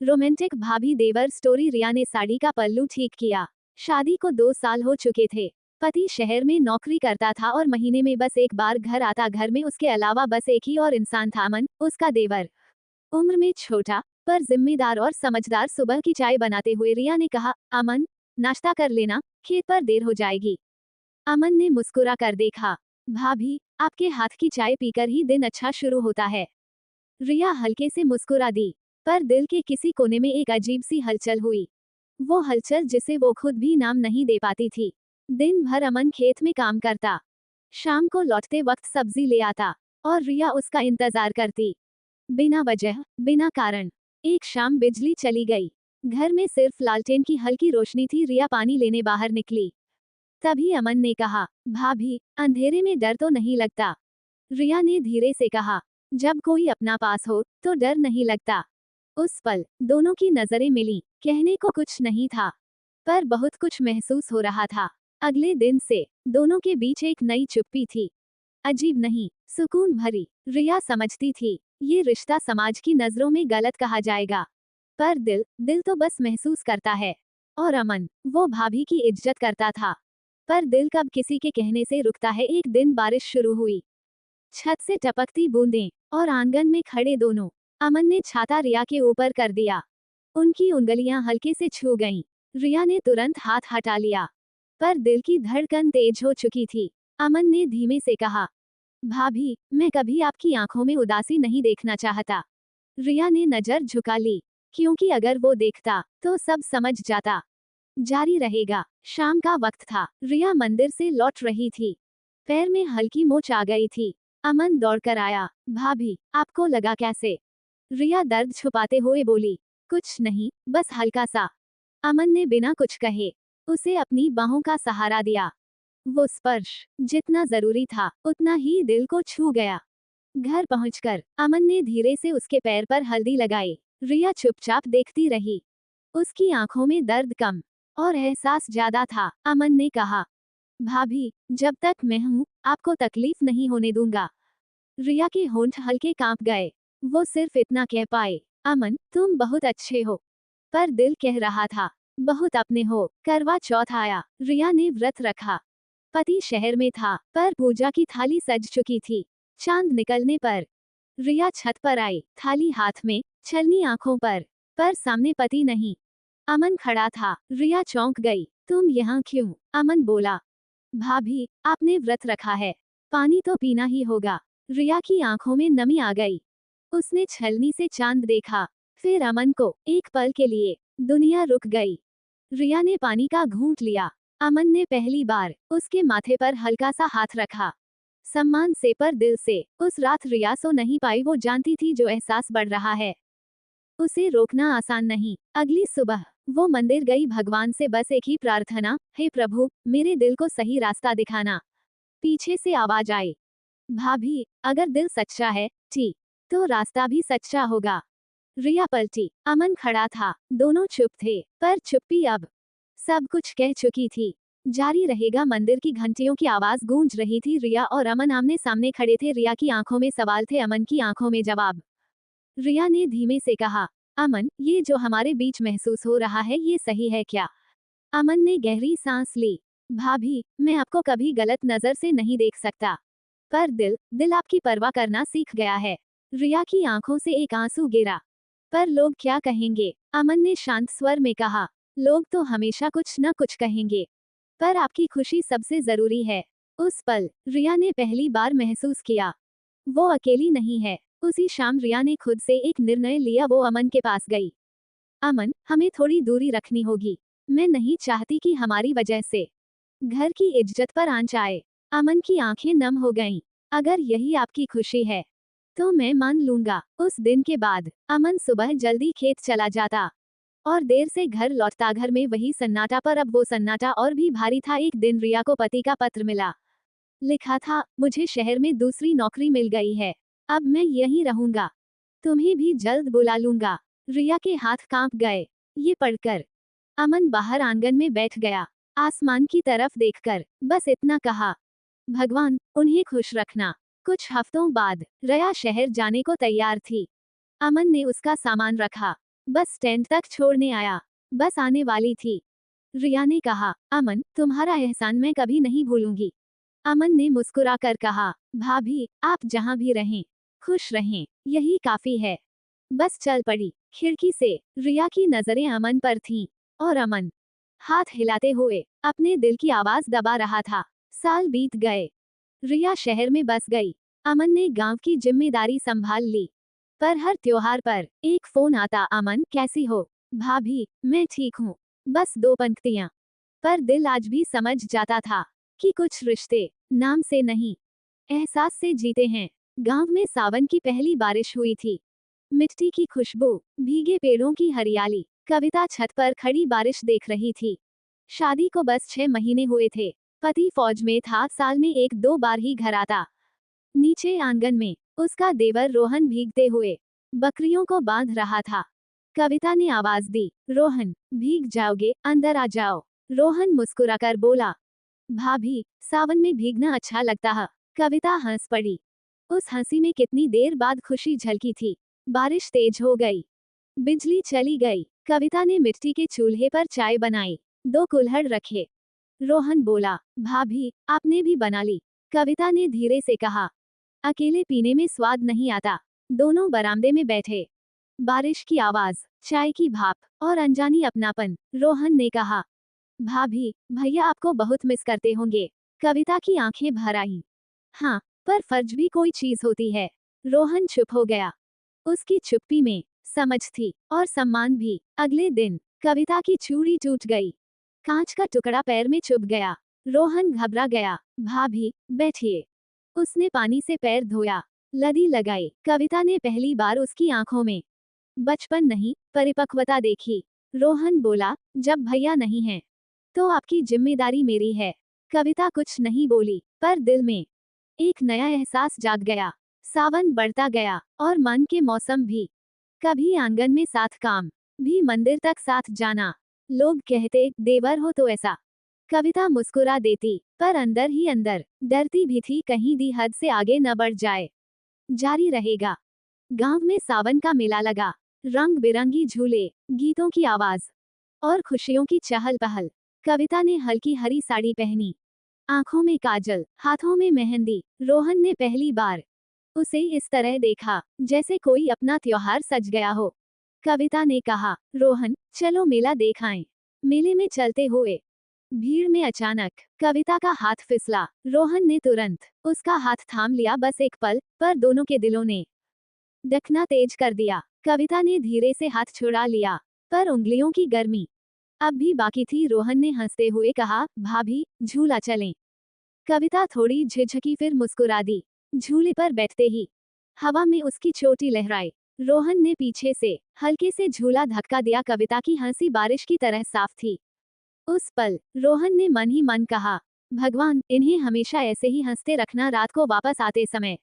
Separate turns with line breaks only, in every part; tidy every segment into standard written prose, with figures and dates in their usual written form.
Romantic भाभी देवर story. रिया ने साड़ी का पल्लू ठीक किया। शादी को 2 साल हो चुके थे। पति शहर में नौकरी करता था और महीने में बस एक बार घर आता। घर में उसके अलावा बस एक ही और इंसान था, अमन, उसका देवर। उम्र में छोटा पर जिम्मेदार और समझदार। सुबह की चाय बनाते हुए रिया ने कहा, अमन, नाश्ता कर लेना, खेत पर देर हो जाएगी। अमन ने मुस्कुरा कर देखा। भाभी, आपके हाथ की चाय पीकर ही दिन अच्छा शुरू होता है। रिया हल्के से मुस्कुरा दी, पर दिल के किसी कोने में एक अजीब सी हलचल हुई। वो हलचल जिसे वो खुद भी नाम नहीं दे पाती थी। दिन भर अमन खेत में काम करता, शाम को लौटते वक्त सब्जी ले आता और रिया उसका इंतजार करती। बिना वजह, बिना कारण। एक शाम बिजली चली गई। घर में सिर्फ लालटेन की हल्की रोशनी थी। रिया पानी लेने बाहर निकली। तभी अमन ने कहा, भाभी, अंधेरे में डर तो नहीं लगता? रिया ने धीरे से कहा, जब कोई अपना पास हो तो डर नहीं लगता। उस पल दोनों की नजरें मिलीं। कहने को कुछ नहीं था, पर बहुत कुछ महसूस हो रहा था। अगले दिन से दोनों के बीच एक नई चुप्पी थी। अजीब नहीं, सुकून भरी। रिया समझती थी, ये रिश्ता समाज की नजरों में गलत कहा जाएगा, पर दिल दिल तो बस महसूस करता है। और अमन, वो भाभी की इज्जत करता था, पर दिल कब किसी के कहने से रुकता है। एक दिन बारिश शुरू हुई। छत से टपकती बूंदें और आंगन में खड़े दोनों। अमन ने छाता रिया के ऊपर कर दिया। उनकी उंगलियां हल्के से छू गईं। रिया ने तुरंत हाथ हटा लिया, पर दिल की धड़कन तेज हो चुकी थी। अमन ने धीमे से कहा, भाभी, मैं कभी आपकी आंखों में उदासी नहीं देखना चाहता। रिया ने नजर झुका ली, क्योंकि अगर वो देखता तो सब समझ जाता। जारी रहेगा। शाम का वक्त था। रिया मंदिर से लौट रही थी। पैर में हल्की मोच आ गई थी। अमन दौड़कर आया। भाभी, आपको लगा कैसे? रिया दर्द छुपाते हुए बोली, कुछ नहीं, बस हल्का सा। अमन ने बिना कुछ कहे उसे अपनी बाहों का सहारा दिया। वो स्पर्श जितना जरूरी था उतना ही दिल को छू गया। घर पहुंचकर अमन ने धीरे से उसके पैर पर हल्दी लगाई। रिया चुपचाप देखती रही। उसकी आंखों में दर्द कम और एहसास ज्यादा था। अमन ने कहा, भाभी, जब तक मैं हूं, आपको तकलीफ नहीं होने दूंगा। रिया के होंठ हल्के कांप गए। वो सिर्फ इतना कह पाए, अमन, तुम बहुत अच्छे हो। पर दिल कह रहा था, बहुत अपने हो। करवा चौथ आया। रिया ने व्रत रखा। पति शहर में था, पर पूजा की थाली सज चुकी थी। चांद निकलने पर रिया छत पर आई, थाली हाथ में, छलनी आंखों पर सामने पति नहीं। अमन खड़ा था। रिया चौंक गई। तुम यहाँ क्यों? अमन बोला, भाभी, आपने व्रत रखा है, पानी तो पीना ही होगा। रिया की आंखों में नमी आ गई। उसने छलनी से चांद देखा, फिर अमन को। एक पल के लिए दुनिया रुक गई। रिया ने पानी का घूंट लिया। अमन ने पहली बार उसके माथे पर हल्का सा हाथ रखा, सम्मान से, पर दिल से। उस रात रिया सो नहीं पाई। वो जानती थी जो एहसास बढ़ रहा है उसे रोकना आसान नहीं। अगली सुबह वो मंदिर गई। भगवान से बस एक ही प्रार्थना, हे प्रभु, मेरे दिल को सही रास्ता दिखाना। पीछे से आवाज आई, भाभी, अगर दिल सच्चा है तो रास्ता भी सच्चा होगा। रिया पलटी। अमन खड़ा था। दोनों चुप थे, पर चुप्पी अब सब कुछ कह चुकी थी। जारी रहेगा। मंदिर की घंटियों की आवाज गूंज रही थी। रिया और अमन आमने सामने खड़े थे। रिया की आंखों में सवाल थे, अमन की आंखों में जवाब। रिया ने धीमे से कहा, अमन, ये जो हमारे बीच महसूस हो रहा है, ये सही है क्या? अमन ने गहरी सांस ली। भाभी, मैं आपको कभी गलत नजर से नहीं देख सकता, पर दिल आपकी परवाह करना सीख गया है। रिया की आंखों से एक आंसू गिरा। पर लोग क्या कहेंगे? अमन ने शांत स्वर में कहा, लोग तो हमेशा कुछ न कुछ कहेंगे, पर आपकी खुशी सबसे जरूरी है। उस पल रिया ने पहली बार महसूस किया, वो अकेली नहीं है। उसी शाम रिया ने खुद से एक निर्णय लिया। वो अमन के पास गई। अमन, हमें थोड़ी दूरी रखनी होगी। मैं नहीं चाहती कि हमारी वजह से घर की इज्जत पर आंच आए। अमन की आंखें नम हो गईं। अगर यही आपकी खुशी है तो मैं मान लूंगा। उस दिन के बाद अमन सुबह जल्दी खेत चला जाता और देर से घर लौटता। घर में वही सन्नाटा, पर अब वो सन्नाटा और भी भारी था। एक दिन रिया को पति का पत्र मिला। लिखा था, मुझे शहर में दूसरी नौकरी मिल गई है, अब मैं यहीं रहूंगा, तुम्हें भी जल्द बुला लूंगा। रिया के हाथ कांप गए। ये पढ़कर अमन बाहर आंगन में बैठ गया, आसमान की तरफ देखकर बस इतना कहा, भगवान, उन्हें खुश रखना। कुछ हफ्तों बाद रिया शहर जाने को तैयार थी। अमन ने उसका सामान रखा, बस स्टैंड तक छोड़ने आया। बस आने वाली थी। रिया ने कहा, अमन, तुम्हारा एहसान मैं कभी नहीं भूलूंगी। अमन ने मुस्कुराकर कहा, भाभी, आप जहां भी रहें, खुश रहें, यही काफी है। बस चल पड़ी। खिड़की से रिया की नजरें अमन पर थीं, और अमन हाथ हिलाते हुए अपने दिल की आवाज दबा रहा था। साल बीत गए। रिया शहर में बस गई। अमन ने गांव की जिम्मेदारी संभाल ली। पर हर त्योहार पर एक फोन आता, अमन कैसी हो? भाभी, मैं ठीक हूँ। बस 2 पंक्तियां। पर दिल आज भी समझ जाता था कि कुछ रिश्ते नाम से नहीं, एहसास से जीते हैं। गांव में सावन की पहली बारिश हुई थी। मिट्टी की खुशबू, भीगे पेड़ों की हरियाली। कविता छत पर खड़ी बारिश देख रही थी। शादी को बस 6 महीने हुए थे। पति फौज में था, साल में 1-2 बार ही घर आता। नीचे आंगन में उसका देवर रोहन भीगते हुए बकरियों को बांध रहा था। कविता ने आवाज दी, रोहन, भीग जाओगे, अंदर आ जाओ। रोहन मुस्कुराकर बोला, भाभी, सावन में भीगना अच्छा लगता है। कविता हंस पड़ी। उस हंसी में कितनी देर बाद खुशी झलकी थी। बारिश तेज हो गई। बिजली चली गई। कविता ने मिट्टी के चूल्हे पर चाय बनाई। 2 कुल्हड़ रखे। रोहन बोला, भाभी, आपने भी बना ली? कविता ने धीरे से कहा, अकेले पीने में स्वाद नहीं आता। दोनों बरामदे में बैठे। बारिश की आवाज, चाय की भाप, और अनजानी अपनापन। रोहन ने कहा, भाभी, भैया आपको बहुत मिस करते होंगे। कविता की आंखें भर आईं। हाँ, पर फर्ज भी कोई चीज होती है। रोहन चुप हो गया। उसकी चुप्पी में समझ थी, और सम्मान भी। अगले दिन कविता की चूड़ी टूट गई। कांच का टुकड़ा पैर में चुभ गया। रोहन घबरा गया। भाभी, बैठिए। उसने पानी से पैर धोया, लदी लगाई। कविता ने पहली बार उसकी आंखों में बचपन नहीं, परिपक्वता देखी। रोहन बोला, जब भैया नहीं है तो आपकी जिम्मेदारी मेरी है। कविता कुछ नहीं बोली, पर दिल में एक नया एहसास जाग गया। सावन बढ़ता गया, और मन के मौसम भी। कभी आंगन में साथ काम, भी मंदिर तक साथ जाना। लोग कहते, देवर हो तो ऐसा। कविता मुस्कुरा देती, पर अंदर ही अंदर डरती भी थी, कहीं दी हद से आगे न बढ़ जाए। जारी रहेगा। गांव में सावन का मेला लगा। रंग बिरंगी झूले, गीतों की आवाज, और खुशियों की चहल पहल। कविता ने हल्की हरी साड़ी पहनी, आंखों में काजल, हाथों में मेहंदी। रोहन ने पहली बार उसे इस तरह देखा, जैसे कोई अपना त्योहार सज गया हो। कविता ने कहा, रोहन, चलो मेला देख आएं। मेले में चलते हुए भीड़ में अचानक कविता का हाथ फिसला। रोहन ने तुरंत उसका हाथ थाम लिया। बस एक पल, पर दोनों के दिलों ने धड़कना तेज कर दिया। कविता ने धीरे से हाथ छुड़ा लिया, पर उंगलियों की गर्मी अब भी बाकी थी। रोहन ने हंसते हुए कहा, भाभी, झूला चलें। कविता थोड़ी झिझकी, फिर मुस्कुरा दी। झूले पर बैठते ही हवा में उसकी चोटी लहराई। रोहन ने पीछे से हल्के से झूला धक्का दिया। कविता की हंसी बारिश की तरह साफ थी। उस पल रोहन ने मन ही मन कहा, भगवान, इन्हें हमेशा ऐसे ही हंसते रखना। रात को वापस आते समय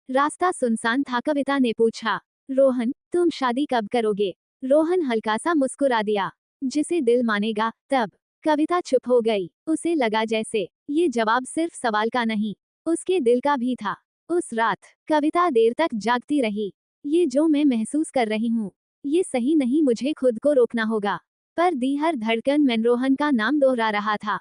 रास्ता सुनसान था। कविता ने पूछा, रोहन, तुम शादी कब करोगे? रोहन हल्का सा मुस्कुरा दिया, जिसे दिल मानेगा तब। कविता चुप हो गई। उसे लगा जैसे ये जवाब सिर्फ सवाल का नहीं, उसके दिल का भी था। उस रात कविता देर तक जागती रही। ये जो मैं महसूस कर रही हूँ, ये सही नहीं, मुझे खुद को रोकना होगा। पर दी हर धड़कन में रोहन का नाम दोहरा रहा था।